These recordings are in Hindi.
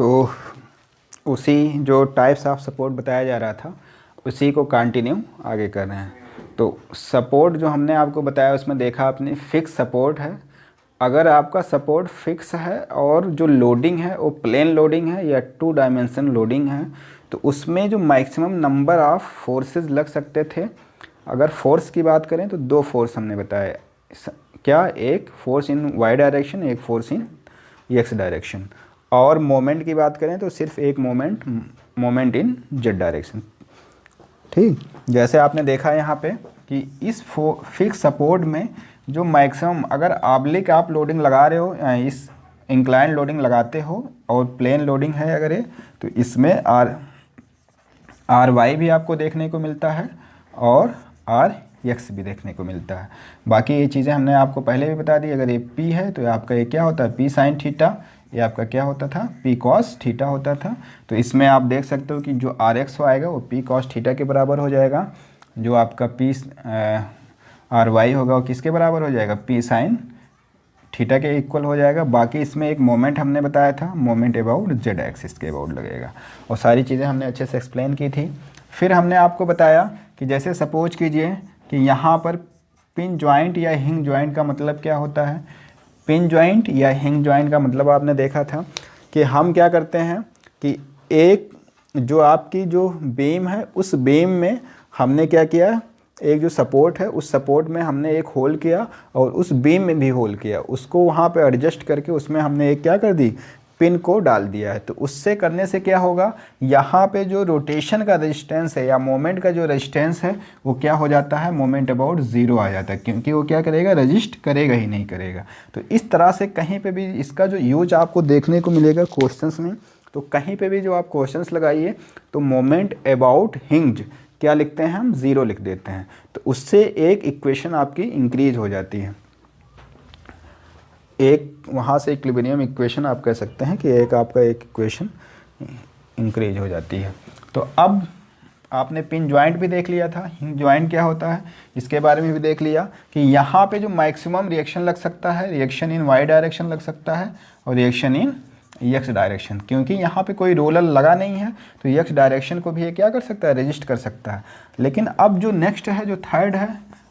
तो उसी जो टाइप्स ऑफ सपोर्ट बताया जा रहा था उसी को कंटिन्यू आगे कर रहे हैं। तो सपोर्ट जो हमने आपको बताया उसमें देखा आपने फिक्स सपोर्ट है। अगर आपका सपोर्ट फिक्स है और जो लोडिंग है वो प्लेन लोडिंग है या 2 डायमेंशन लोडिंग है तो उसमें जो मैक्सिमम नंबर ऑफ फोर्सेस लग सकते थे, अगर फोर्स की बात करें तो 2 फोर्स हमने बताया। क्या? एक फोर्स इन वाई डायरेक्शन, एक फोर्स इन एक्स डायरेक्शन। और मोमेंट की बात करें तो सिर्फ एक मोमेंट इन जेड डायरेक्शन। ठीक, जैसे आपने देखा यहाँ पे कि इस फिक्स सपोर्ट में जो मैक्सिमम, अगर ऑब्लिक आप लोडिंग लगा रहे हो, इस इंक्लाइन लोडिंग लगाते हो और प्लेन लोडिंग है अगर ये, तो इसमें आर वाई भी आपको देखने को मिलता है और आर एक्स भी देखने को मिलता है। बाकी ये चीज़ें हमने आपको पहले भी बता दी। अगर ये पी है तो आपका ये क्या होता है, पी साइन थीटा, ये आपका क्या होता था, पी कॉस थीटा होता था। तो इसमें आप देख सकते हो कि जो आर एक्स आएगा वो पी कॉस थीटा के बराबर हो जाएगा। जो आपका पी आर वाई होगा वो किसके बराबर हो जाएगा, पी साइन थीटा के इक्वल हो जाएगा। बाकी इसमें एक मोमेंट हमने बताया था, मोमेंट अबाउट जेड एक्सिस के अबाउट लगेगा। और सारी चीज़ें हमने अच्छे से एक्सप्लेन की थी। फिर हमने आपको बताया कि जैसे सपोज कीजिए कि यहाँ पर पिन जॉइंट या हिंग जॉइंट का मतलब क्या होता है। पिन जॉइंट या हिंग जॉइंट का मतलब आपने देखा था कि हम क्या करते हैं कि एक जो आपकी जो बीम है उस बीम में हमने क्या किया, एक जो सपोर्ट है उस सपोर्ट में हमने एक होल किया और उस बीम में भी होल किया, उसको वहाँ पे एडजस्ट करके उसमें हमने एक क्या कर दी, पिन को डाल दिया है। तो उससे करने से क्या होगा, यहाँ पे जो रोटेशन का रेजिस्टेंस है या मोमेंट का जो रेजिस्टेंस है वो क्या हो जाता है, मोमेंट अबाउट ज़ीरो आ जाता है, क्योंकि वो क्या करेगा, रजिस्ट करेगा ही नहीं करेगा। तो इस तरह से कहीं पे भी इसका जो यूज आपको देखने को मिलेगा क्वेश्चंस में, तो कहीं पे भी जो आप क्वेश्चंस लगाइए तो मोमेंट अबाउट हिंज क्या लिखते हैं हम, ज़ीरो लिख देते हैं। तो उससे एक इक्वेशन आपकी इंक्रीज हो जाती है, एक वहाँ से इक्विलिब्रियम इक्वेशन आप कह सकते हैं कि एक आपका एक इक्वेशन इंक्रीज हो जाती है। तो अब आपने पिन जॉइंट भी देख लिया था, हिंज जॉइंट क्या होता है इसके बारे में भी देख लिया कि यहाँ पे जो मैक्सिमम रिएक्शन लग सकता है, रिएक्शन इन वाई डायरेक्शन लग सकता है और रिएक्शन इन एक्स डायरेक्शन। क्योंकि यहाँ पे कोई रोलर लगा नहीं है तो एक्स डायरेक्शन को भी ये क्या कर सकता है, रजिस्ट कर सकता है। लेकिन अब जो नेक्स्ट है, जो थर्ड है,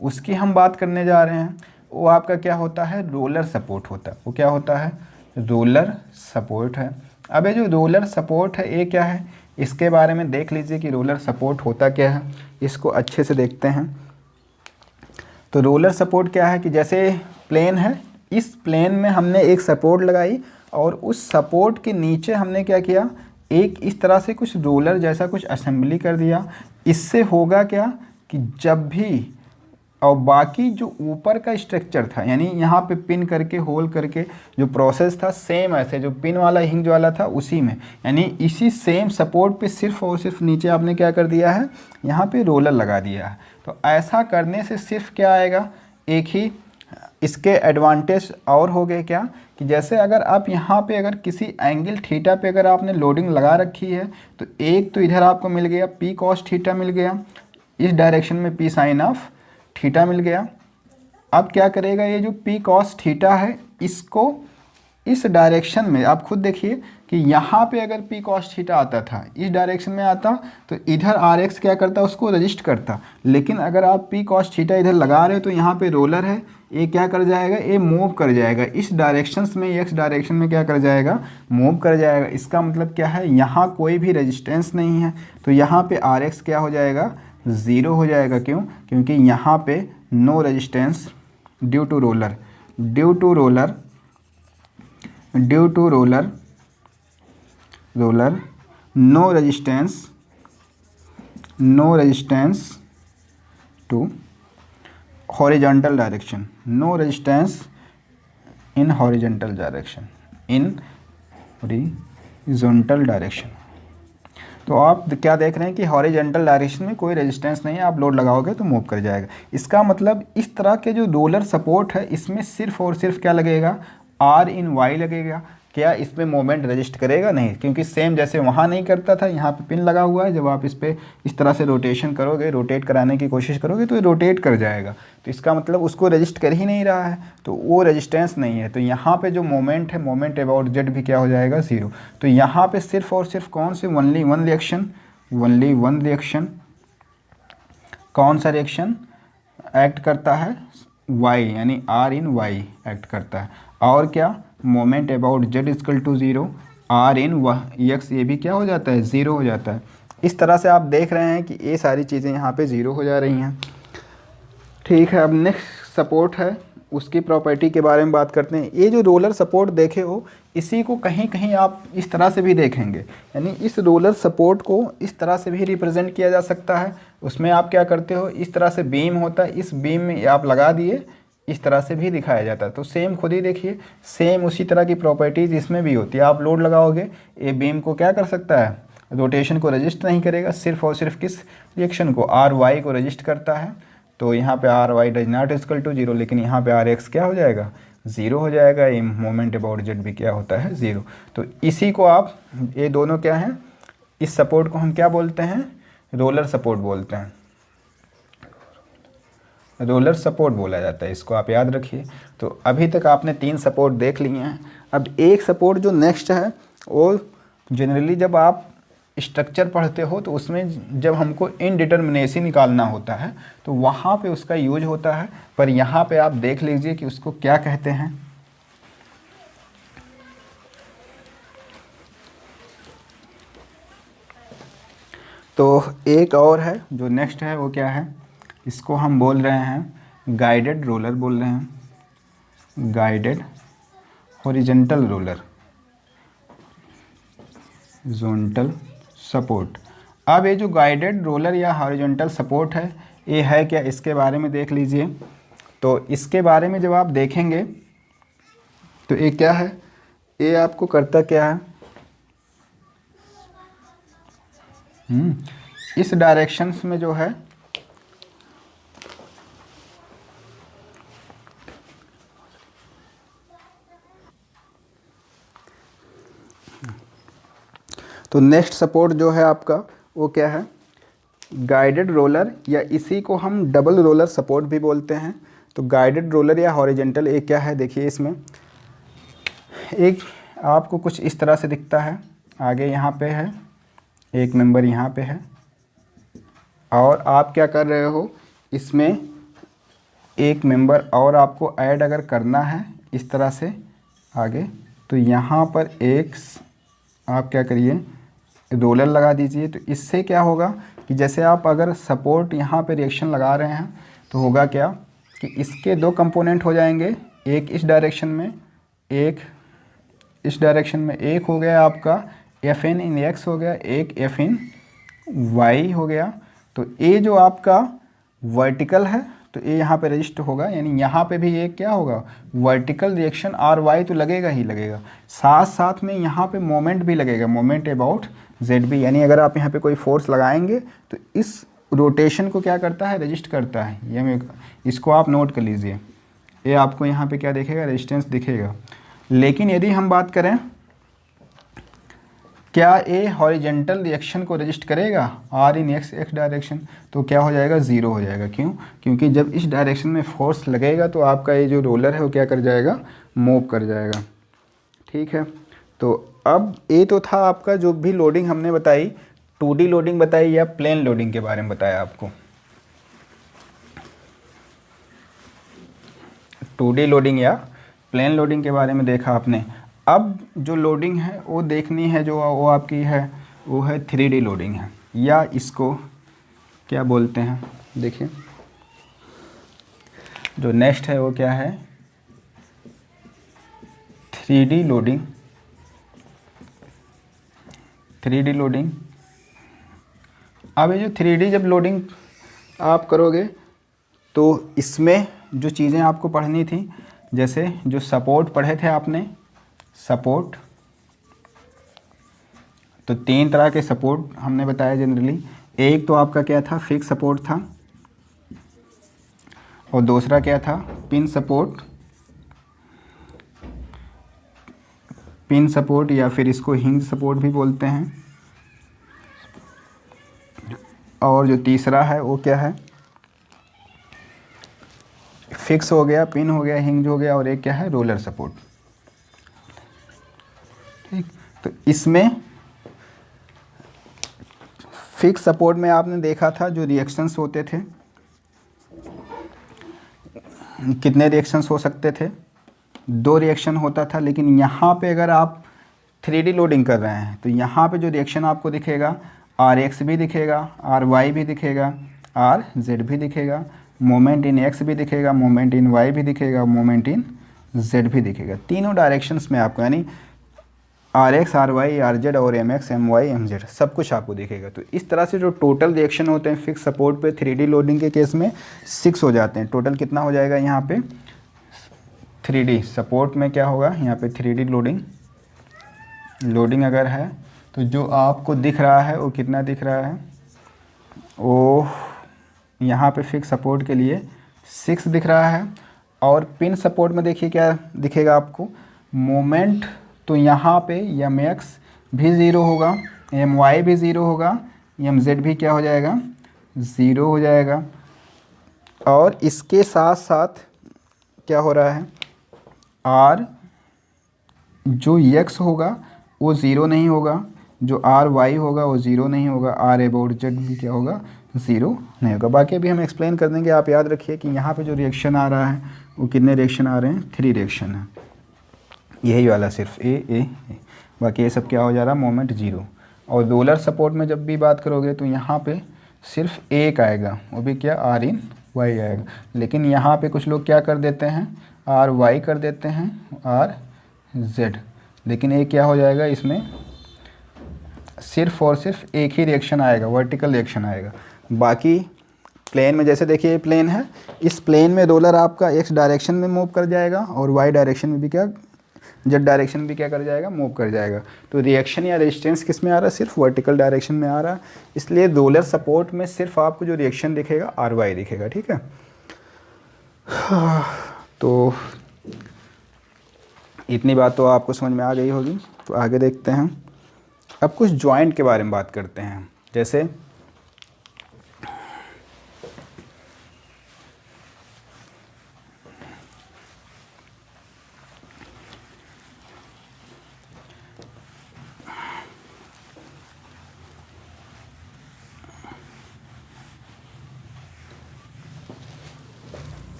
उसकी हम बात करने जा रहे हैं। वो आपका क्या होता है, रोलर सपोर्ट होता है। वो क्या होता है, रोलर सपोर्ट है। अब ये जो रोलर सपोर्ट है ये क्या है, इसके बारे में देख लीजिए कि रोलर सपोर्ट होता क्या है, इसको अच्छे से देखते हैं। तो रोलर सपोर्ट क्या है कि जैसे प्लेन है, इस प्लेन में हमने एक सपोर्ट लगाई और उस सपोर्ट के नीचे हमने क्या किया, एक इस तरह से कुछ रोलर जैसा कुछ असेंबली कर दिया। इससे होगा क्या कि जब भी, और बाकी जो ऊपर का स्ट्रक्चर था, यानी यहाँ पे पिन करके होल करके जो प्रोसेस था सेम ऐसे जो पिन वाला हिंज वाला था उसी में, यानी इसी सेम सपोर्ट पे सिर्फ और सिर्फ नीचे आपने क्या कर दिया है, यहाँ पे रोलर लगा दिया है। तो ऐसा करने से सिर्फ क्या आएगा, एक ही इसके एडवांटेज और हो गए क्या कि जैसे अगर आप यहाँ पे अगर किसी एंगल थीटा पे अगर आपने लोडिंग लगा रखी है तो एक तो इधर आपको मिल गया पी कॉस थीटा मिल गया, इस डायरेक्शन में पी साइन ऑफ थीटा मिल गया। अब क्या करेगा, ये जो पी कॉस थीटा है इसको इस डायरेक्शन में आप खुद देखिए कि यहाँ पे अगर पी कॉस थीटा आता था, इस डायरेक्शन में आता तो इधर आर एक्स क्या करता, उसको रजिस्ट करता। लेकिन अगर आप पी कॉस थीटा इधर लगा रहे हो तो यहाँ पे रोलर है, ये क्या कर जाएगा, ये मूव कर जाएगा इस डायरेक्शंस में, एक्स डायरेक्शन में क्या कर जाएगा, मूव कर जाएगा। इसका मतलब क्या है, यहाँ कोई भी रेजिस्टेंस नहीं है तो यहाँ पे आर एक्स क्या हो जाएगा, ज़ीरो हो जाएगा। क्यों, क्योंकि यहाँ पे no resistance due to roller, due to roller no resistance to horizontal direction, no resistance in horizontal direction, in horizontal direction. तो आप क्या देख रहे हैं कि हॉरिजॉन्टल डायरेक्शन में कोई रेजिस्टेंस नहीं है, आप लोड लगाओगे तो मूव कर जाएगा। इसका मतलब इस तरह के जो रोलर सपोर्ट है इसमें सिर्फ और सिर्फ क्या लगेगा, आर इन वाई लगेगा। क्या इसमें मोमेंट रजिस्ट करेगा? नहीं, क्योंकि सेम जैसे वहाँ नहीं करता था, यहाँ पे पिन लगा हुआ है, जब आप इस पर इस तरह से रोटेशन करोगे, रोटेट कराने की कोशिश करोगे तो ये रोटेट कर जाएगा, तो इसका मतलब उसको रजिस्ट कर ही नहीं रहा है, तो वो रजिस्टेंस नहीं है। तो यहाँ पे जो मोमेंट है, मोमेंट अबाउट जेड भी क्या हो जाएगा? ज़ीरो। तो यहाँ पे सिर्फ और सिर्फ कौन से only one reaction, only one reaction, कौन सा रिएक्शन एक्ट करता है? वाई, यानी आर इन वाई एक्ट करता है। और क्या? Moment about Z equal to zero, R in X, ये भी क्या हो जाता है? ज़ीरो हो जाता है। इस तरह से आप देख रहे हैं कि ये सारी चीज़ें यहाँ पे ज़ीरो हो जा रही हैं। ठीक है, अब नेक्स्ट सपोर्ट है, उसकी प्रॉपर्टी के बारे में बात करते हैं। ये जो रोलर सपोर्ट देखे हो, इसी को कहीं कहीं आप इस तरह से भी देखेंगे, यानी इस रोलर सपोर्ट को इस तरह से भी रिप्रेजेंट किया जा सकता है। उसमें आप क्या करते हो, इस तरह से बीम होता है, इस बीम में आप लगा दिए, इस तरह से भी दिखाया जाता है। तो सेम खुद ही देखिए, सेम उसी तरह की प्रॉपर्टीज़ इसमें भी होती है। आप लोड लगाओगे, ये बीम को क्या कर सकता है? रोटेशन को रजिस्ट नहीं करेगा, सिर्फ और सिर्फ किस रिएक्शन को? आर वाई को रजिस्ट करता है। तो यहाँ पे R Y does not equal to zero, लेकिन यहाँ पे आर एक्स क्या हो जाएगा? ज़ीरो हो जाएगा। ये मोमेंट अबाउट जेड भी क्या होता है? ज़ीरो। तो इसी को आप, ये दोनों क्या हैं? इस सपोर्ट को हम क्या बोलते हैं? रोलर सपोर्ट बोलते हैं, रोलर सपोर्ट बोला जाता है, इसको आप याद रखिए। तो अभी तक आपने 3 सपोर्ट देख लिए हैं। अब एक सपोर्ट जो नेक्स्ट है, वो जनरली जब आप स्ट्रक्चर पढ़ते हो तो उसमें जब हमको इनडिटर्मिनेसी निकालना होता है तो वहाँ पे उसका यूज होता है, पर यहाँ पे आप देख लीजिए कि उसको क्या कहते हैं। तो एक और है जो नेक्स्ट है, वो क्या है? इसको हम बोल रहे हैं गाइडेड रोलर बोल रहे हैं, guided horizontal roller, horizontal support. अब ये जो गाइडेड रोलर या हॉरिजॉन्टल सपोर्ट है, ये है क्या? इसके बारे में देख लीजिए। तो इसके बारे में जब आप देखेंगे तो ये क्या है? ये आपको करता क्या है? इस डायरेक्शंस में जो है, तो नेक्स्ट सपोर्ट जो है आपका वो क्या है? गाइडेड रोलर, या इसी को हम डबल रोलर सपोर्ट भी बोलते हैं। तो गाइडेड रोलर या हॉरिजॉन्टल, एक क्या है देखिए, इसमें एक आपको कुछ इस तरह से दिखता है, आगे यहाँ पे है एक मेंबर, यहाँ पे है, और आप क्या कर रहे हो, इसमें एक मेंबर और आपको ऐड अगर करना है इस तरह से आगे, तो यहाँ पर एक आप क्या करिए, रोलर लगा दीजिए। तो इससे क्या होगा कि जैसे आप अगर सपोर्ट यहाँ पे रिएक्शन लगा रहे हैं तो होगा क्या कि इसके 2 कंपोनेंट हो जाएंगे, एक इस डायरेक्शन में, एक इस डायरेक्शन में। एक हो गया आपका एफ इन एक्स हो गया, एक एफ इन वाई हो गया। तो ये जो आपका वर्टिकल है तो ये यहाँ पे रजिस्टर होगा, यानी यहाँ पे भी ये क्या होगा? वर्टिकल रिएक्शन आर वाई तो लगेगा ही लगेगा, साथ साथ में यहाँ पे मोमेंट भी लगेगा, मोमेंट अबाउट जेड भी। यानी अगर आप यहाँ पे कोई फोर्स लगाएंगे तो इस रोटेशन को क्या करता है? रजिस्ट करता है। ये मैं, इसको आप नोट कर लीजिए। ये आपको यहाँ पे क्या दिखेगा? रेजिस्टेंस दिखेगा। लेकिन यदि हम बात करें, क्या ये हॉरिजॉन्टल रिएक्शन को रजिस्ट करेगा R in X X direction? तो क्या हो जाएगा? ज़ीरो हो जाएगा। क्यों? क्योंकि जब इस डायरेक्शन में फोर्स लगेगा तो आपका ये जो रोलर है वो क्या कर जाएगा? मूव कर जाएगा। ठीक है, तो अब ये तो था आपका जो भी लोडिंग हमने बताई, 2D लोडिंग बताई या प्लेन लोडिंग के बारे में बताया आपको। 2D लोडिंग या प्लेन लोडिंग के बारे में देखा आपने। अब जो लोडिंग है वो देखनी है, जो वो आपकी है वो है 3D लोडिंग है, या इसको क्या बोलते हैं? देखिए, जो नेक्स्ट है वो क्या है? 3D loading. 3D loading. अब ये जो 3D जब लोडिंग आप करोगे तो इसमें जो चीज़ें आपको पढ़नी थी, जैसे जो सपोर्ट पढ़े थे आपने, सपोर्ट, तो 3 तरह के सपोर्ट हमने बताया जनरली। एक तो आपका क्या था? फिक्स सपोर्ट था, और दूसरा क्या था? पिन सपोर्ट, पिन सपोर्ट या फिर इसको हिंज सपोर्ट भी बोलते हैं। और जो तीसरा है वो क्या है, फिक्स हो गया, पिन हो गया, हिंज हो गया, और एक क्या है, रोलर सपोर्ट। ठीक, तो इसमें फिक्स सपोर्ट में आपने देखा था जो रिएक्शंस होते थे, कितने रिएक्शंस हो सकते थे, 2 रिएक्शन होता था। लेकिन यहाँ पे अगर आप 3D लोडिंग कर रहे हैं तो यहाँ पे जो रिएक्शन आपको दिखेगा, RX भी दिखेगा, RY भी दिखेगा, RZ भी दिखेगा, मोमेंट इन X भी दिखेगा, मोमेंट इन Y भी दिखेगा, मोमेंट इन Z भी दिखेगा। तीनों डायरेक्शंस में आपको, यानी RX, RY, RZ और MX, MY, MZ सब कुछ आपको दिखेगा। तो इस तरह से जो टोटल रिएक्शन होते हैं फिक्स सपोर्ट पे 3D लोडिंग के केस में 6 हो जाते हैं। टोटल कितना हो जाएगा यहाँ पे, 3D सपोर्ट में क्या होगा, यहाँ पे 3D लोडिंग अगर है तो जो आपको दिख रहा है वो कितना दिख रहा है, वो यहाँ पे फिक्स सपोर्ट के लिए 6 दिख रहा है। और पिन सपोर्ट में देखिए क्या दिखेगा आपको, मोमेंट तो यहाँ पे MX भी 0 होगा, MY भी 0 होगा, MZ भी क्या हो जाएगा, 0 हो जाएगा। और इसके साथ साथ क्या हो रहा है, R जो X होगा वो 0 नहीं होगा, जो RY होगा वो 0 नहीं होगा, R अबाउट Z भी क्या होगा, 0 नहीं होगा। बाकी अभी हम एक्सप्लेन कर देंगे। आप याद रखिए कि यहाँ पे जो रिएक्शन आ रहा है वो कितने रिएक्शन आ रहे हैं, 3 रिएक्शन है, यही वाला सिर्फ ए। बाकी ये सब क्या हो जा रहा है, मोमेंट 0। और रोलर सपोर्ट में जब भी बात करोगे तो यहाँ पे सिर्फ एक आएगा, वो भी क्या, RY आएगा। लेकिन यहाँ पे कुछ लोग क्या कर देते हैं, RY कर देते हैं, RZ। लेकिन ये क्या हो जाएगा, इसमें सिर्फ और सिर्फ एक ही रिएक्शन आएगा, वर्टिकल रिएक्शन आएगा। बाकी प्लेन में जैसे देखिए ये प्लेन है, इस प्लेन में रोलर आपका X डायरेक्शन में मूव कर जाएगा और Y डायरेक्शन में भी क्या, Z डायरेक्शन में भी क्या कर जाएगा, मूव कर जाएगा। तो रिएक्शन या रेजिस्टेंस किस में आ रहा है, सिर्फ वर्टिकल डायरेक्शन में आ रहा है। इसलिए रोलर सपोर्ट में सिर्फ आपको जो रिएक्शन दिखेगा RY दिखेगा। ठीक है, तो इतनी बात तो आपको समझ में आ गई होगी। तो आगे देखते हैं, अब कुछ जॉइंट के बारे में बात करते हैं। जैसे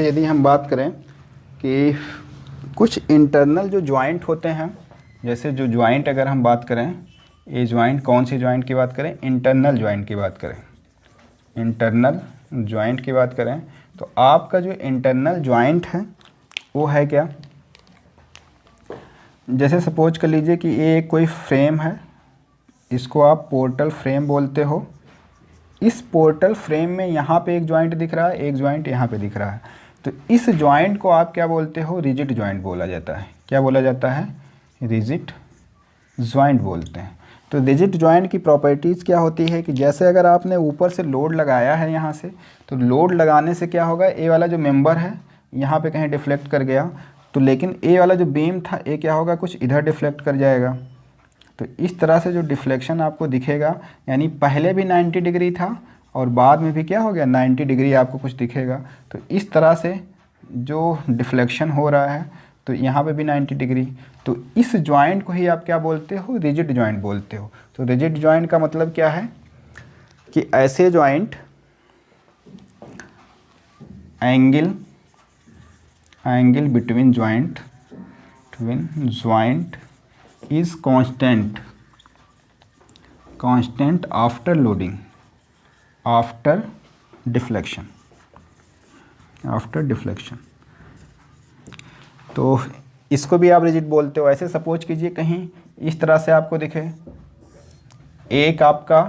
यदि हम बात करें कि कुछ इंटरनल जो जॉइंट होते हैं, जैसे जो जॉइंट अगर हम बात करें, ये जॉइंट कौन सी जॉइंट की बात करें, इंटरनल जॉइंट की बात करें, इंटरनल जॉइंट की बात करें तो आपका जो इंटरनल जॉइंट है वो है क्या, जैसे सपोज कर लीजिए कि ये कोई फ्रेम है, इसको आप पोर्टल फ्रेम बोलते हो। इस पोर्टल फ्रेम में यहाँ पे एक जॉइंट दिख रहा है, एक जॉइंट यहाँ पे दिख रहा है। तो इस जॉइंट को आप क्या बोलते हो, रिजिड जॉइंट बोला जाता है। क्या बोला जाता है, रिजिड जॉइंट बोलते हैं। तो रिजिड जॉइंट की प्रॉपर्टीज़ क्या होती है कि जैसे अगर आपने ऊपर से लोड लगाया है यहाँ से, तो लोड लगाने से क्या होगा, ए वाला जो मेंबर है यहाँ पे कहीं डिफ्लेक्ट कर गया, तो लेकिन ए वाला जो बीम था ए क्या होगा, कुछ इधर डिफ्लेक्ट कर जाएगा। तो इस तरह से जो डिफ्लेक्शन आपको दिखेगा, यानी पहले भी 90 डिग्री था और बाद में भी क्या हो गया, 90 डिग्री आपको कुछ दिखेगा। तो इस तरह से जो डिफ्लेक्शन हो रहा है, तो यहाँ पे भी 90 डिग्री। तो इस जॉइंट को ही आप क्या बोलते हो, रिजिड जॉइंट बोलते हो। तो रिजिड जॉइंट का मतलब क्या है कि ऐसे joint angle between joint is constant after loading, after deflection। तो इसको भी आप रिजिड बोलते हो। ऐसे सपोज कीजिए कहीं इस तरह से आपको दिखे, एक आपका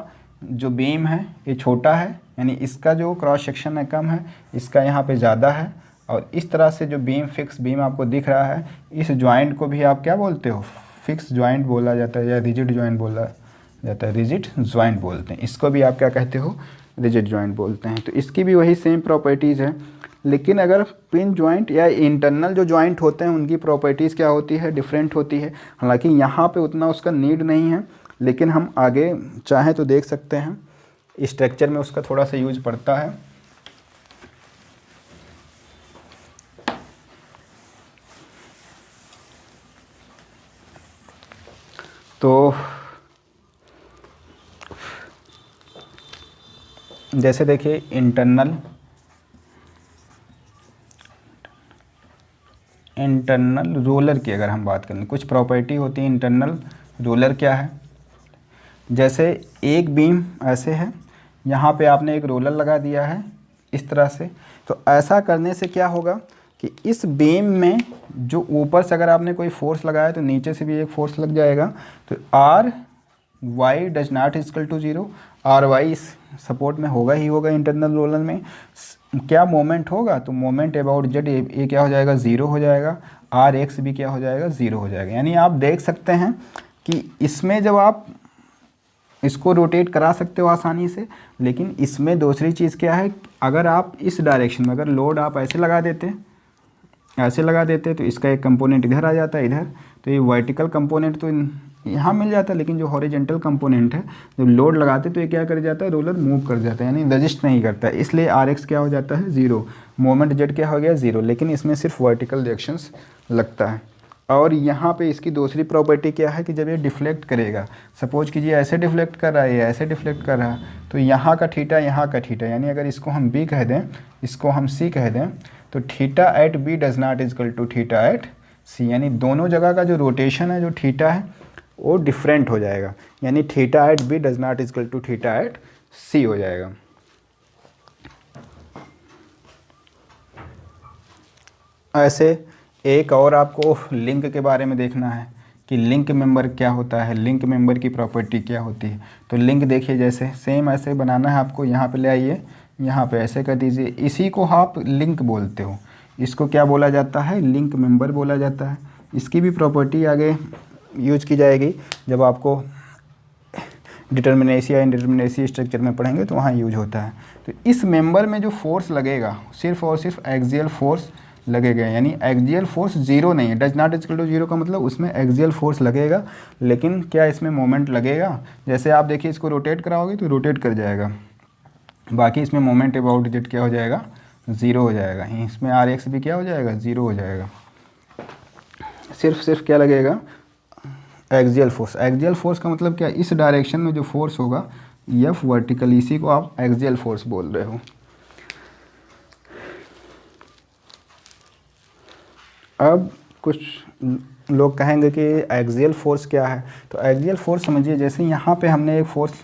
जो बीम है ये छोटा है, यानी इसका जो क्रॉस सेक्शन है कम है, इसका यहाँ पे ज़्यादा है, और इस तरह से जो बीम फिक्स बीम आपको दिख रहा है, इस जॉइंट को भी आप क्या बोलते हो, फिक्स जॉइंट बोला जाता है या रिजिड जॉइंट बोला जाता है, रिजिड जॉइंट बोलते हैं। इसको भी आप क्या कहते हो, रिजिड जॉइंट बोलते हैं। तो इसकी भी वही सेम प्रॉपर्टीज़ है। लेकिन अगर पिन जॉइंट या इंटरनल जो जॉइंट होते हैं उनकी प्रॉपर्टीज़ क्या होती है, डिफरेंट होती है। हालांकि यहाँ पे उतना उसका नीड नहीं है, लेकिन हम आगे चाहें तो देख सकते हैं, स्ट्रक्चर में उसका थोड़ा सा यूज पड़ता है। तो जैसे देखिए इंटरनल रोलर की अगर हम बात करें, कुछ प्रॉपर्टी होती है इंटरनल रोलर क्या है। जैसे एक बीम ऐसे है, यहाँ पे आपने एक रोलर लगा दिया है इस तरह से, तो ऐसा करने से क्या होगा कि इस बीम में जो ऊपर से अगर आपने कोई फोर्स लगाया तो नीचे से भी एक फोर्स लग जाएगा। तो R Y does not equal to 0, R Y इस सपोर्ट में होगा ही होगा। इंटरनल रोलर में क्या मोमेंट होगा, तो मोमेंट अबाउट जेड ये क्या हो जाएगा, 0 हो जाएगा। आर एक्स भी क्या हो जाएगा, 0 हो जाएगा। यानी आप देख सकते हैं कि इसमें जब आप इसको रोटेट करा सकते हो आसानी से, लेकिन इसमें दूसरी चीज़ क्या है, अगर आप इस डायरेक्शन में अगर लोड आप ऐसे लगा देते तो इसका एक कंपोनेंट इधर आ जाता है इधर, तो ये वर्टिकल कंपोनेंट तो यहाँ मिल जाता है, लेकिन जो हॉरिजेंटल कंपोनेंट है जब लोड लगाते तो ये क्या कर जाता है, रोलर मूव कर जाता है, यानी रजिस्ट नहीं करता है। इसलिए आर एक्स क्या हो जाता है, 0, मोमेंट जेड क्या हो गया, 0, लेकिन इसमें सिर्फ वर्टिकल रिएक्शंस लगता है। और यहाँ पे इसकी दूसरी प्रॉपर्टी क्या है कि जब ये डिफ्लेक्ट करेगा, सपोज कीजिए ऐसे डिफ्लेक्ट कर रहा है, ये ऐसे डिफ्लेक्ट कर रहा है, तो यहाँ का थीटा यहाँ का थीटा, यानी अगर इसको हम बी कह दें, इसको हम सी कह दें, तो theta at B does not equal to theta at C, यानी दोनों जगह का जो रोटेशन है, जो थीटा है वो डिफरेंट हो जाएगा, यानी theta at B does not equal to theta at C हो जाएगा। ऐसे एक और आपको लिंक के बारे में देखना है कि लिंक मेंबर क्या होता है, लिंक मेंबर की प्रॉपर्टी क्या होती है। तो लिंक देखिए, जैसे सेम ऐसे बनाना है आपको, यहाँ पे ले आइए, यहाँ पे ऐसे कर दीजिए, इसी को आप लिंक बोलते हो। इसको क्या बोला जाता है, लिंक मेंबर बोला जाता है। इसकी भी प्रॉपर्टी आगे यूज की जाएगी जब आपको डिटर्मिनेसी या इनडिटर्मिनेसी स्ट्रक्चर में पढ़ेंगे, तो वहाँ यूज होता है। तो इस मेंबर में जो फोर्स लगेगा सिर्फ और सिर्फ एक्सियल फोर्स लगेगा, यानी एक्सियल फोर्स 0 नहीं है। डज नॉट इक्वल टू 0 का मतलब उसमें एक्सियल फोर्स लगेगा, लेकिन क्या इसमें मोमेंट लगेगा। जैसे आप देखिए इसको रोटेट कराओगे तो रोटेट कर जाएगा, बाकी इसमें मोमेंट अबाउट जेड क्या हो जाएगा, 0 हो जाएगा। इसमें आर एक्स भी क्या हो जाएगा, 0 हो जाएगा। सिर्फ क्या लगेगा, एक्सियल फोर्स। एक्सियल फोर्स का मतलब क्या, इस डायरेक्शन में जो फोर्स होगा एफ वर्टिकल, इसी को आप एक्सियल फोर्स बोल रहे हो। अब कुछ लोग कहेंगे कि एक्सियल फोर्स क्या है, तो एक्सियल फोर्स समझिए, जैसे यहाँ पे हमने एक फोर्स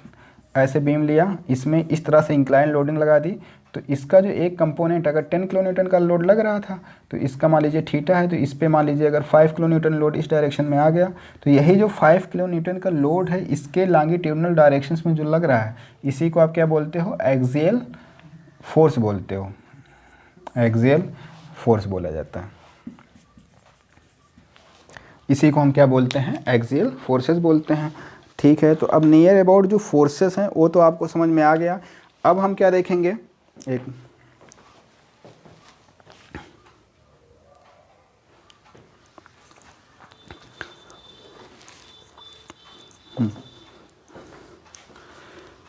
ऐसे बीम लिया, इसमें इस तरह से इंक्लाइन लोडिंग लगा दी, तो इसका जो एक कंपोनेंट अगर 10 किलो न्यूटन का लोड लग रहा था, तो इसका मान लीजिए थीटा है, तो इस पे मान लीजिए अगर 5 किलो न्यूटन लोड इस डायरेक्शन में आ गया, तो यही जो 5 किलो न्यूटन का लोड है इसके लॉन्गिट्यूडनल डायरेक्शंस में जो लग रहा है, इसी को आप क्या बोलते हो, एक्सियल फोर्स बोलते हो। एक्सियल फोर्स बोला जाता है, इसी को हम क्या बोलते हैं, एक्सियल फोर्सेस बोलते हैं। ठीक है, तो अब नियर अबाउट जो फोर्सेस हैं वो तो आपको समझ में आ गया। अब हम क्या देखेंगे, एक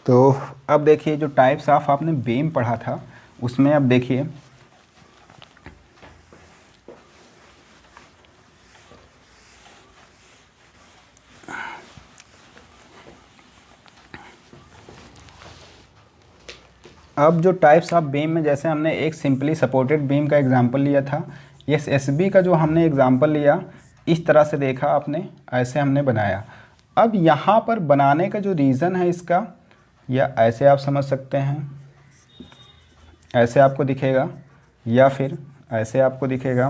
तो अब देखिए जो टाइप्स ऑफ आपने बीम पढ़ा था उसमें अब देखिए अब जो टाइप्स ऑफ बीम में, जैसे हमने एक सिंपली सपोर्टेड बीम का एग्जांपल लिया था, एसएसबी का जो हमने एग्जांपल लिया, इस तरह से देखा आपने, ऐसे हमने बनाया। अब यहाँ पर बनाने का जो रीज़न है इसका, या ऐसे आप समझ सकते हैं, ऐसे आपको दिखेगा या फिर ऐसे आपको दिखेगा।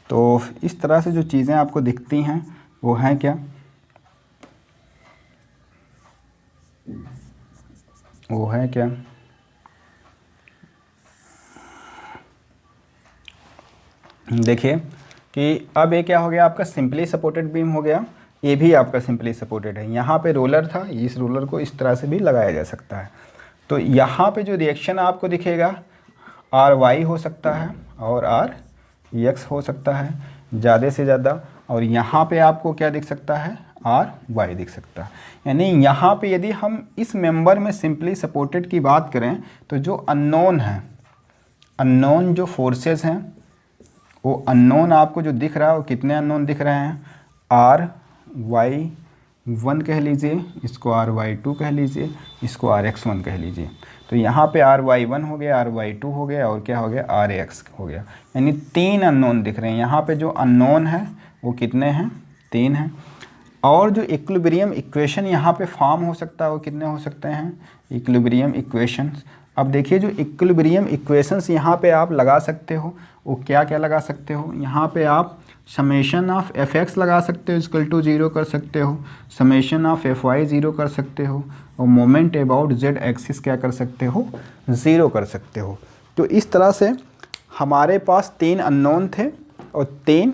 तो इस तरह से जो चीज़ें आपको दिखती हैं वो हैं क्या, वो है क्या, देखिए कि अब ये क्या हो गया, आपका सिंपली सपोर्टेड बीम हो गया, ये भी आपका सिंपली सपोर्टेड है। यहाँ पे रोलर था, इस रोलर को इस तरह से भी लगाया जा सकता है। तो यहाँ पे जो रिएक्शन आपको दिखेगा आर वाई हो सकता है और आर एक्स हो सकता है ज़्यादा से ज़्यादा, और यहाँ पे आपको क्या दिख सकता है, आर वाई दिख सकता है। यानी यहाँ पे यदि हम इस मेंबर में सिंपली सपोर्टेड की बात करें तो जो अननोन है, अननोन जो फोर्सेस हैं, वो अननोन आपको जो दिख रहा है वो कितने अननोन दिख रहे हैं, आर वाई वन कह लीजिए, इसको आर वाई टू कह लीजिए, इसको आर एक्स वन कह लीजिए। तो यहाँ पे आर वाई वन हो गया, आर वाई टू हो गया और क्या हो गया, आर एक्स हो गया। यानी 3 अननोन दिख रहे हैं। यहाँ पे जो अननोन है वो कितने हैं, 3 हैं। और जो इक्विलिब्रियम इक्वेशन यहाँ पे फॉर्म हो सकता है वो कितने हो सकते हैं, इक्विलिब्रियम इक्वेशंस। अब देखिए जो इक्विलिब्रियम इक्वेशंस यहाँ पे आप लगा सकते हो वो क्या क्या लगा सकते हो, यहाँ पे आप समेशन ऑफ एफ एक्स लगा सकते हो इक्वल टू 0 कर सकते हो, समेशन ऑफ एफ वाई 0 कर सकते हो, और मोमेंट अबाउट जेड एक्सिस क्या कर सकते हो, 0 कर सकते हो। तो इस तरह से हमारे पास 3 अननोन थे और 3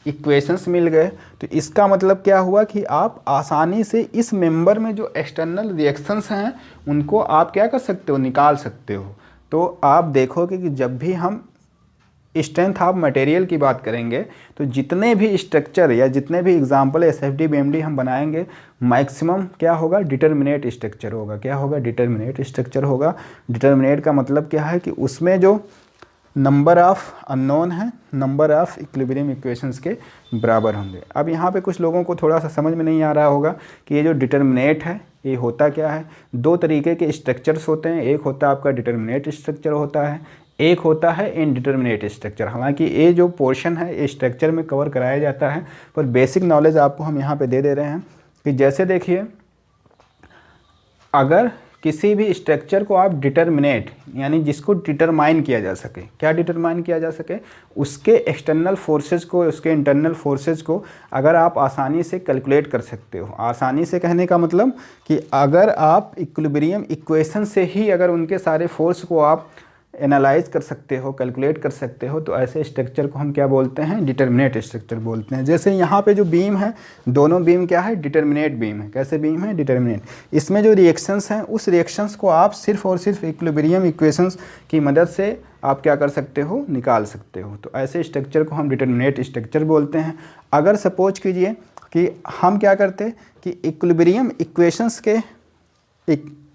इक्वेशंस मिल गए। तो इसका मतलब क्या हुआ कि आप आसानी से इस मेंबर में जो एक्सटर्नल रिएक्शंस हैं उनको आप क्या कर सकते हो, निकाल सकते हो। तो आप देखोगे कि जब भी हम स्ट्रेंथ ऑफ मटेरियल की बात करेंगे तो जितने भी स्ट्रक्चर या जितने भी एग्जाम्पल एसएफडी बीएमडी हम बनाएंगे, मैक्सिमम क्या होगा, डिटर्मिनेट स्ट्रक्चर होगा। क्या होगा, डिटर्मिनेट स्ट्रक्चर होगा। डिटर्मिनेट का मतलब क्या है कि उसमें जो नंबर ऑफ अननोन है नंबर ऑफ इक्विलिब्रियम इक्वेशंस के बराबर होंगे। अब यहाँ पे कुछ लोगों को थोड़ा सा समझ में नहीं आ रहा होगा कि ये जो डिटर्मिनेट है ये होता क्या है। 2 तरीके के स्ट्रक्चर्स होते हैं, एक होता है आपका डिटर्मिनेट स्ट्रक्चर होता है, एक होता है इनडिटर्मिनेट स्ट्रक्चर। हालांकि ये जो पोर्शन है ये स्ट्रक्चर में कवर कराया जाता है, पर बेसिक नॉलेज आपको हम यहाँ पे दे रहे हैं कि जैसे देखिए, अगर किसी भी स्ट्रक्चर को आप डिटर्मिनेट यानी जिसको डिटरमाइन किया जा सके, क्या डिटरमाइन किया जा सके, उसके एक्सटर्नल फोर्सेज को, उसके इंटरनल फोर्सेज को अगर आप आसानी से कैलकुलेट कर सकते हो। आसानी से कहने का मतलब कि अगर आप इक्विलिब्रियम इक्वेशन से ही अगर उनके सारे फोर्स को आप एनालाइज कर सकते हो, कैलकुलेट कर सकते हो, तो ऐसे स्ट्रक्चर को हम क्या बोलते हैं, डिटर्मिनेट स्ट्रक्चर बोलते हैं। जैसे यहाँ पे जो बीम है, दोनों बीम क्या है, डिटर्मिनेट बीम है। कैसे बीम है, डिटर्मिनेट। इसमें जो रिएक्शंस हैं उस रिएक्शंस को आप सिर्फ और सिर्फ इक्विलिब्रियम इक्वेशंस की मदद से आप क्या कर सकते हो, निकाल सकते हो। तो ऐसे स्ट्रक्चर को हम डिटर्मिनेट स्ट्रक्चर बोलते हैं। अगर सपोज कीजिए कि हम क्या करते कि इक्विलिब्रियम इक्वेशंस के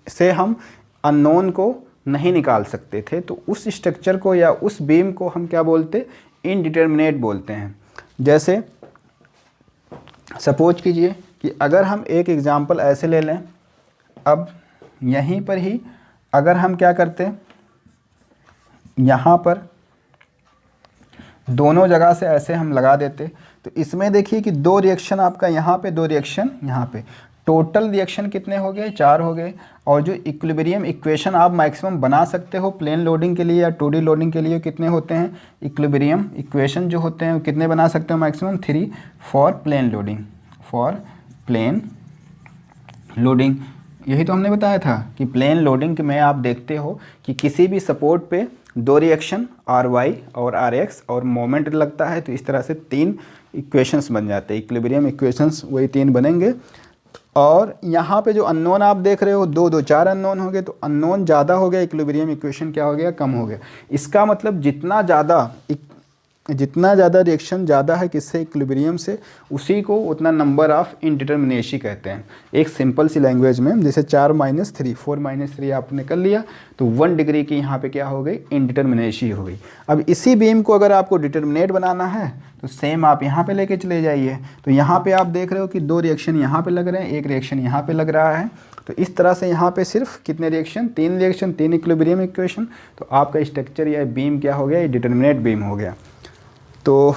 से हम अननोन को नहीं निकाल सकते थे, तो उस स्ट्रक्चर को या उस बीम को हम क्या बोलते, इनडिटर्मिनेट बोलते हैं। जैसे सपोज कीजिए कि अगर हम एक एग्जांपल ऐसे ले लें, अब यहीं पर ही अगर हम क्या करते, यहाँ पर दोनों जगह से ऐसे हम लगा देते, तो इसमें देखिए कि 2 रिएक्शन आपका यहाँ पे, 2 रिएक्शन यहाँ पे, टोटल रिएक्शन कितने हो गए, 4 हो गए। और जो इक्विलिब्रियम इक्वेशन आप मैक्सिमम बना सकते हो प्लेन लोडिंग के लिए या 2D लोडिंग के लिए, कितने होते हैं, इक्विलिब्रियम इक्वेशन जो होते हैं कितने बना सकते हो, maximum 3 for plane loading, for plane loading. यही तो हमने बताया था कि प्लेन लोडिंग में आप देखते हो कि किसी भी सपोर्ट पे 2 रिएक्शन आर वाई और आर एक्स और मोमेंट लगता है, तो इस तरह से 3 इक्वेशंस बन जाते हैं, इक्विलिब्रियम इक्वेशंस वही 3 बनेंगे। और यहाँ पे जो अननोन आप देख रहे हो, 2 2 4 अननोन हो गए, तो अननोन ज़्यादा हो गया, इक्विलिब्रियम इक्वेशन क्या हो गया, कम हो गया। इसका मतलब जितना ज़्यादा रिएक्शन ज़्यादा है किससे, इक्विलिब्रियम से, उसी को उतना नंबर ऑफ इनडिटर्मिनेसी कहते हैं। एक सिंपल सी लैंग्वेज में, जैसे 4 - 3 4 - 3 आपने कर लिया, तो 1 डिग्री की यहाँ पे क्या हो गई, इनडिटर्मिनेसी हो गई। अब इसी बीम को अगर आपको डिटर्मिनेट बनाना है तो सेम आप यहाँ पे लेके चले जाइए। तो यहाँ पे आप देख रहे हो कि 2 रिएक्शन यहाँ पे लग रहे हैं, 1 रिएक्शन यहाँ पे लग रहा है। तो इस तरह से यहाँ पे सिर्फ कितने रिएक्शन, 3 रिएक्शन, 3 इक्विलिब्रियम इक्वेशन। तो आपका स्ट्रक्चर या बीम क्या हो गया, ये डिटर्मिनेट बीम हो गया। तो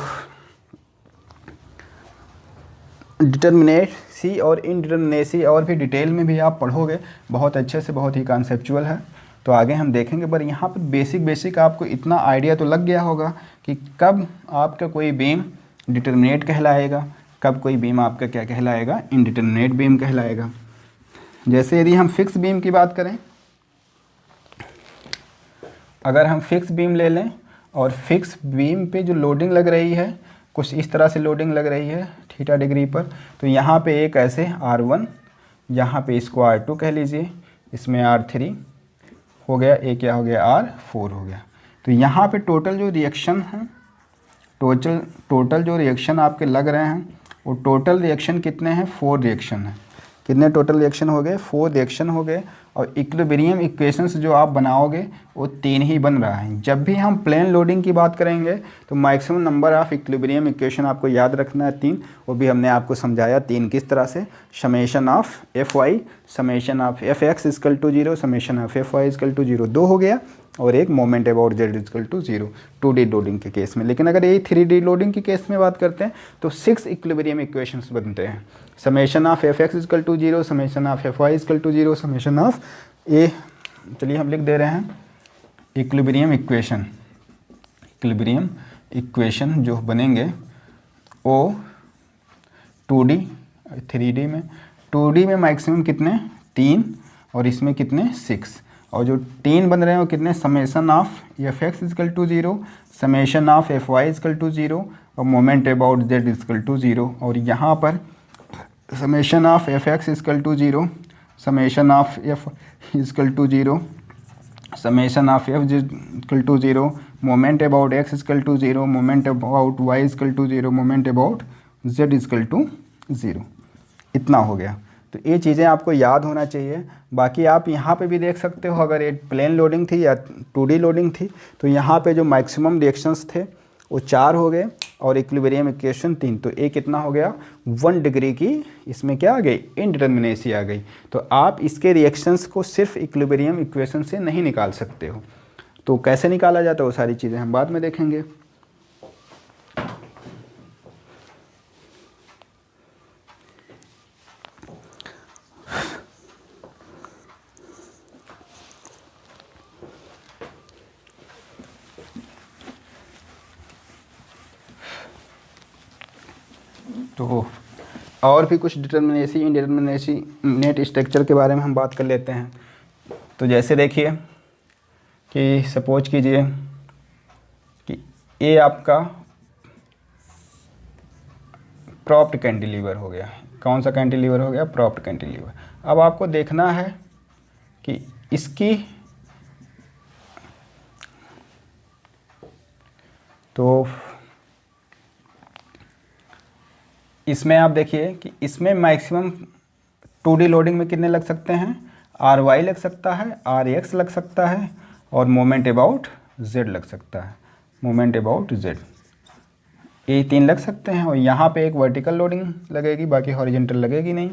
डिटर्मिनेसी और इनडिटर्मिनेसी और भी डिटेल में भी आप पढ़ोगे बहुत अच्छे से, बहुत ही कॉन्सेप्चुअल है, तो आगे हम देखेंगे। पर यहाँ पर बेसिक आपको इतना आइडिया तो लग गया होगा कि कब आपका कोई बीम डिटर्मिनेट कहलाएगा, कब कोई बीम आपका क्या कहलाएगा, इनडिटर्मिनेट बीम कहलाएगा। जैसे यदि हम फिक्स बीम की बात करें, अगर हम फिक्स बीम ले लें और फिक्स बीम पे जो लोडिंग लग रही है, कुछ इस तरह से लोडिंग लग रही है थीटा डिग्री पर, तो यहाँ पे एक ऐसे R1, यहाँ पे इसको R2 कह लीजिए, इसमें R3 हो गया, एक क्या हो गया, R4 हो गया। तो यहाँ पे टोटल जो रिएक्शन है, टोटल जो रिएक्शन आपके लग रहे हैं वो टोटल रिएक्शन कितने हैं, 4 रिएक्शन है। कितने टोटल रिएक्शन हो गए, 4 रिएक्शन हो गए। और इक्विलिब्रियम इक्वेशंस जो आप बनाओगे वो 3 ही बन रहा है। जब भी हम प्लेन लोडिंग की बात करेंगे तो maximum number of equilibrium equation आपको याद रखना है 3। वो भी हमने आपको समझाया 3 किस तरह से, summation of F Y, summation of F x equal to 0, summation of F Y equal to 0, 2 हो गया। और एक moment about Z equal to 0 2D loading के केस में। लेकिन अगर यही 3D लोडिंग के केस में बात करते हैं तो 6 इक्विलिब्रियम इक्वेशंस बनते हैं। Summation of F x equal to 0, summation of F Y equal to 0, summation of A, चलिए हम लिख दे रहे हैं इक्विलिब्रियम इक्वेशन। इक्विलिब्रियम इक्वेशन जो बनेंगे वो 2D 3D में, 2D में मैक्सिमम कितने 3 और इसमें कितने 6। और जो 3 बन रहे हैं वो कितने, summation of F x equal to 0, summation of F Y equal to 0 और moment about Z equal to 0। और यहाँ पर summation of F x equal to 0, summation of F equal to 0, summation of F equal to 0, moment about X equal to 0, moment about Y equal to 0, moment about Z equal to 0। इतना हो गया। तो ये चीज़ें आपको याद होना चाहिए। बाकी आप यहाँ पे भी देख सकते हो, अगर ये प्लेन लोडिंग थी या 2D लोडिंग थी तो यहाँ पे जो मैक्सिमम रिएक्शंस थे वो 4 हो गए और इक्विलिब्रियम इक्वेशन 3। तो ये कितना हो गया, 1 डिग्री की इसमें क्या आ गई, इनडिटर्मिनेसी आ गई। तो आप इसके रिएक्शंस को सिर्फ इक्विलिब्रियम इक्वेशन से नहीं निकाल सकते हो। तो कैसे निकाला जाता है वो सारी चीज़ें हम बाद में देखेंगे। तो और भी कुछ डिटर्मिनेसी इनडिटर्मिनेसी नेट स्ट्रक्चर के बारे में हम बात कर लेते हैं। तो जैसे देखिए कि सपोज कीजिए कि ये आपका प्रॉप्ड कैंटिलीवर हो गया। कौन सा कैंटिलीवर हो गया, प्रॉप्ड कैंटिलीवर। अब आपको देखना है कि इसकी तो इसमें आप देखिए कि इसमें मैक्सिमम 2D लोडिंग में कितने लग सकते हैं, आर वाई लग सकता है, आर एक्स लग सकता है और मोमेंट अबाउट जेड लग सकता है, मोमेंट अबाउट जेड। ये 3 लग सकते हैं। और यहाँ पे एक वर्टिकल लोडिंग लगेगी, बाकी हॉरिजेंटल लगेगी नहीं।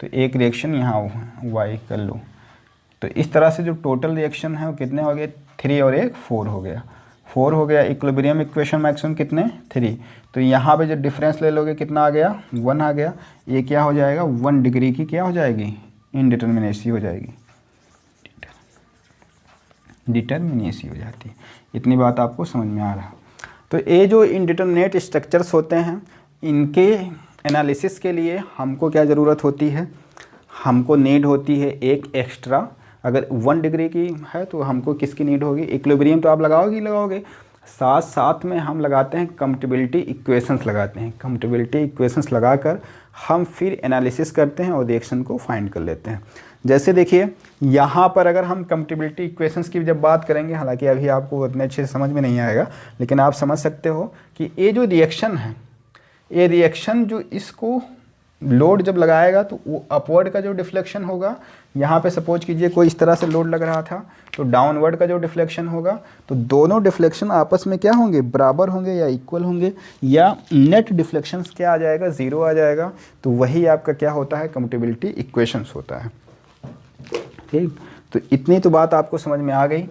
तो एक रिएक्शन यहाँ वाई कर लो। तो इस तरह से जो टोटल रिएक्शन है वो कितने हो गए, 3 और 1 4 हो गया, 4 हो गया। इक्विलिब्रियम इक्वेशन मैक्सिमम कितने 3। तो यहाँ पे जो डिफरेंस ले लोगे कितना आ गया, 1 आ गया। ये क्या हो जाएगा, 1 डिग्री की क्या हो जाएगी, इनडिटर्मिनेसी हो जाएगी, डिटर्मिनेसी हो जाती है। इतनी बात आपको समझ में आ रहा। तो ये जो इनडिटर्मिनेट स्ट्रक्चर्स होते हैं इनके एनालिसिस के लिए हमको क्या ज़रूरत होती है, हमको नीड होती है एक एक्स्ट्रा। अगर 1 डिग्री की है तो हमको किसकी नीड होगी, इक्विलिब्रियम तो आप लगाओगे, साथ साथ में हम लगाते हैं कंपैटिबिलिटी इक्वेशंस लगाते हैं। कंपैटिबिलिटी इक्वेशंस लगाकर हम फिर एनालिसिस करते हैं और रिएक्शन को फाइंड कर लेते हैं। जैसे देखिए यहाँ पर अगर हम कंपैटिबिलिटी इक्वेशंस की जब बात करेंगे, हालांकि अभी आपको उतने अच्छे से समझ में नहीं आएगा, लेकिन आप समझ सकते हो कि ये जो रिएक्शन है, ये रिएक्शन जो इसको लोड जब लगाएगा तो वो अपवर्ड का जो डिफ्लेक्शन होगा, यहाँ पे सपोज कीजिए कोई इस तरह से लोड लग रहा था तो डाउनवर्ड का जो डिफ्लेक्शन होगा, तो दोनों डिफ्लेक्शन आपस में क्या होंगे, बराबर होंगे या इक्वल होंगे, या नेट डिफ्लेक्शन क्या आ जाएगा, 0 आ जाएगा। तो वही आपका क्या होता है, कंपैटिबिलिटी इक्वेशंस होता है। ठीक, तो इतनी तो बात आपको समझ में आ गई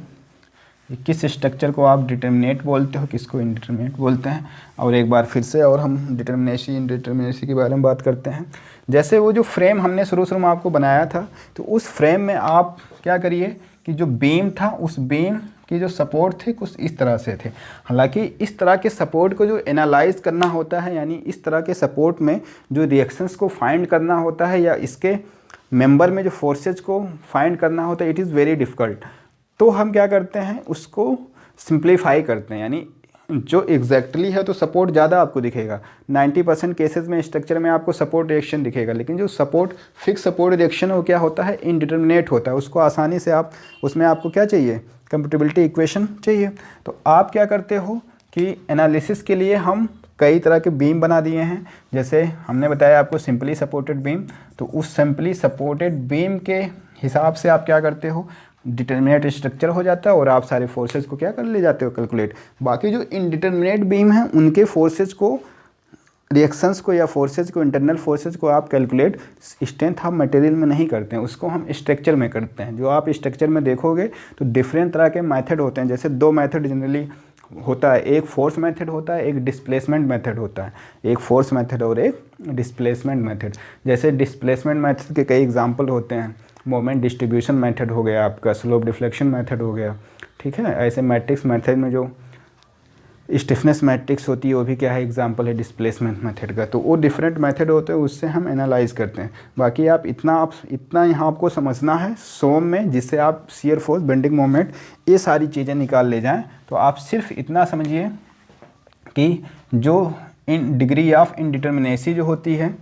किस स्ट्रक्चर को आप डिटर्मिनेट बोलते हो, किसको इनडिटर्मिनेट बोलते हैं। और एक बार फिर से और हम डिटर्मिनेसी इनडिटर्मिनेसी के बारे में बात करते हैं। जैसे वो जो फ्रेम हमने शुरू में आपको बनाया था, तो उस फ्रेम में आप क्या करिए कि जो बीम था, उस बीम की जो सपोर्ट थे कुछ इस तरह से थे। हालांकि इस तरह के सपोर्ट को जो एनालाइज करना होता है, यानी इस तरह के सपोर्ट में जो रिएक्शंस को फाइंड करना होता है या इसके मेंबर में जो फोर्सेज को फाइंड करना होता है, इट इज़ वेरी डिफ़िकल्ट। तो हम क्या करते हैं, उसको सिंप्लीफाई करते हैं, यानी जो एग्जैक्टली है तो सपोर्ट ज़्यादा आपको दिखेगा। 90% केसेस में स्ट्रक्चर में आपको सपोर्ट रिएक्शन दिखेगा, लेकिन जो सपोर्ट फिक्स सपोर्ट रिएक्शन है वो क्या होता है, इनडिटर्मिनेट होता है। उसको आसानी से आप, उसमें आपको क्या चाहिए, कंपैटिबिलिटी इक्वेशन चाहिए। तो आप क्या करते हो कि एनालिसिस के लिए हम कई तरह के बीम बना दिए हैं। जैसे हमने बताया आपको सिंपली सपोर्टेड बीम, तो उस सिंपली सपोर्टेड बीम के हिसाब से आप क्या करते हो, डिटर्मिनेट स्ट्रक्चर हो जाता है और आप सारे फोर्सेज को क्या कर ले जाते हो, कैलकुलेट। बाकी जो इनडिटर्मिनेट बीम है उनके फोर्सेज को, रिएक्शंस को या फोर्सेज को, इंटरनल फोर्सेज को आप कैलकुलेट स्ट्रेंथ ऑफ मटेरियल में नहीं करते हैं, उसको हम स्ट्रक्चर में करते हैं। जो आप स्ट्रक्चर में देखोगे तो डिफरेंट तरह के मेथड होते हैं। जैसे दो मेथड जनरली होता है, एक फोर्स मेथड होता है, एक डिस्प्लेसमेंट मेथड होता है। एक फोर्स मेथड और एक डिस्प्लेसमेंट मेथड। जैसे डिस्प्लेसमेंट मेथड के कई एग्जांपल होते हैं, मोमेंट डिस्ट्रीब्यूशन मेथड हो गया आपका, स्लोप डिफ्लेक्शन मेथड हो गया, ठीक है। ऐसे मैट्रिक्स मेथड में जो स्टिफनेस मैट्रिक्स होती है वो भी क्या है, एग्जांपल है डिस्प्लेसमेंट मेथड का। तो वो डिफरेंट मेथड होते हैं, उससे हम एनालाइज करते हैं। बाकी आप इतना यहाँ आपको समझना है सोम में, जिससे आप शियर फोर्स, बेंडिंग मोमेंट, ये सारी चीज़ें निकाल ले जाएं। तो आप सिर्फ इतना समझिए कि जो इन डिग्री ऑफ इनडिटर्मिनेसी जो होती है,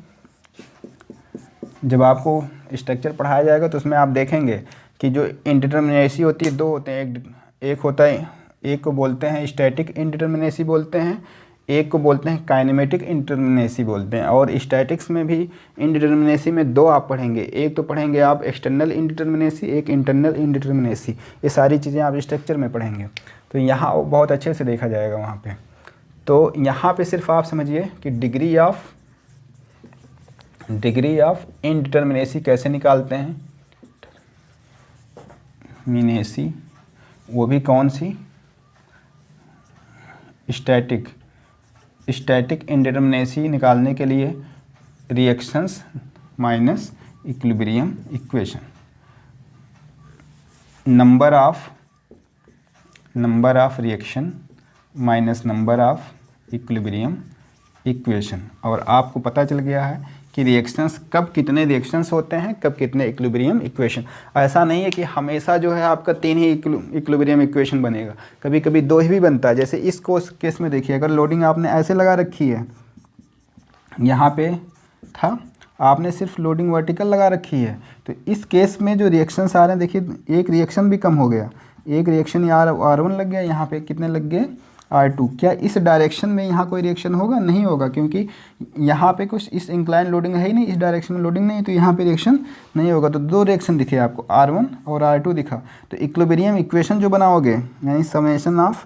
जब आपको स्ट्रक्चर पढ़ाया जाएगा तो उसमें आप देखेंगे कि जो इनडिटर्मिनेसी होती है, दो होते हैं। एक होता है, एक को बोलते हैं स्टैटिक इनडिटर्मिनेसी बोलते हैं, एक को बोलते हैं काइनेमेटिक इनडिटर्मिनेसी बोलते हैं। और स्टैटिक्स में भी इनडिटर्मिनेसी में दो आप पढ़ेंगे, एक तो पढ़ेंगे आप एक्सटर्नल इनडिटर्मिनेसी, एक इंटरनल इनडिटर्मिनेसी। ये सारी चीज़ें आप स्ट्रक्चर में पढ़ेंगे, तो यहाँ बहुत अच्छे से देखा जाएगा वहाँ पे। तो यहाँ पे सिर्फ आप समझिए कि डिग्री ऑफ इनडिटर्मिनेसी कैसे निकालते हैं, मिनेसी, वो भी कौन सी, स्टैटिक इनडिटर्मिनेसी निकालने के लिए reactions minus equilibrium equation, number of reaction minus number of equilibrium equation. और आपको पता चल गया है कि रिएक्शंस कब कितने रिएक्शंस होते हैं, कब कितने इक्विलिब्रियम इक्वेशन। ऐसा नहीं है कि हमेशा जो है आपका 3 ही इक्विलिब्रियम इक्वेशन बनेगा, कभी कभी 2 ही भी बनता है। जैसे इस केस में देखिए, अगर लोडिंग आपने ऐसे लगा रखी है, यहाँ पे था, आपने सिर्फ लोडिंग वर्टिकल लगा रखी है, तो इस केस में जो रिएक्शंस आ रहे हैं, देखिए एक रिएक्शन भी कम हो गया, एक रिएक्शन R1 लग गया, यहाँ पे कितने लग गए, R2। क्या इस डायरेक्शन में यहाँ कोई रिएक्शन होगा, नहीं होगा, क्योंकि यहाँ पे कुछ इस इंक्लाइन लोडिंग है ही नहीं, इस डायरेक्शन में लोडिंग नहीं है, तो यहाँ पे रिएक्शन नहीं होगा। तो 2 रिएक्शन दिखे आपको, R1 और R2 दिखा। तो इक्विलिब्रियम इक्वेशन जो बनाओगे, यानी summation of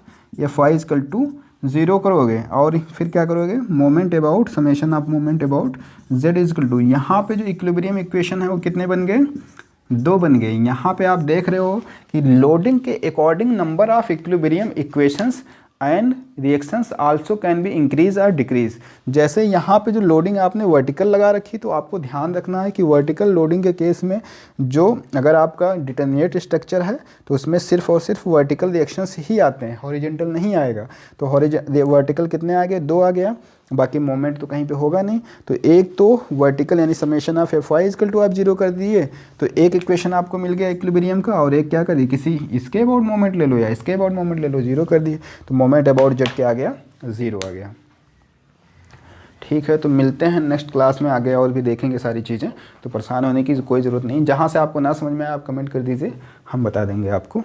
Fy equal to 0 करोगे, और फिर क्या करोगे, moment about, summation of moment about Z equal to, यहाँ पे जो इक्विलिब्रियम इक्वेशन है वो कितने बन गए, 2 बन गए। यहाँ पे आप देख रहे हो कि लोडिंग के according number of equilibrium equations and reactions also can be increase और डिक्रीज। जैसे यहाँ पे जो लोडिंग आपने वर्टिकल लगा रखी, तो आपको ध्यान रखना है कि वर्टिकल लोडिंग के केस में जो, अगर आपका डिटर्मिनेट स्ट्रक्चर है तो उसमें सिर्फ और सिर्फ वर्टिकल रिएक्शंस ही आते हैं, हॉरिजॉन्टल नहीं आएगा। तो वर्टिकल कितने आ गए, 2 आ गया, बाकी मोमेंट तो कहीं पे होगा नहीं। तो एक तो वर्टिकल यानी summation of Fy equal to आप 0 कर दिए, तो एक इक्वेशन आपको मिल गया इक्विलिब्रियम का, और एक क्या करिए, किसी इसके अबाउट मोमेंट ले लो या इसके अबाउट मोमेंट ले लो, 0 कर दिए, तो मोमेंट अबाउट Z क्या आ गया, 0 आ गया। ठीक है, तो मिलते हैं नेक्स्ट क्लास में, आगे और भी देखेंगे सारी चीज़ें। तो परेशान होने की कोई ज़रूरत नहीं, जहाँ से आपको ना समझ में आए आप कमेंट कर दीजिए, हम बता देंगे आपको।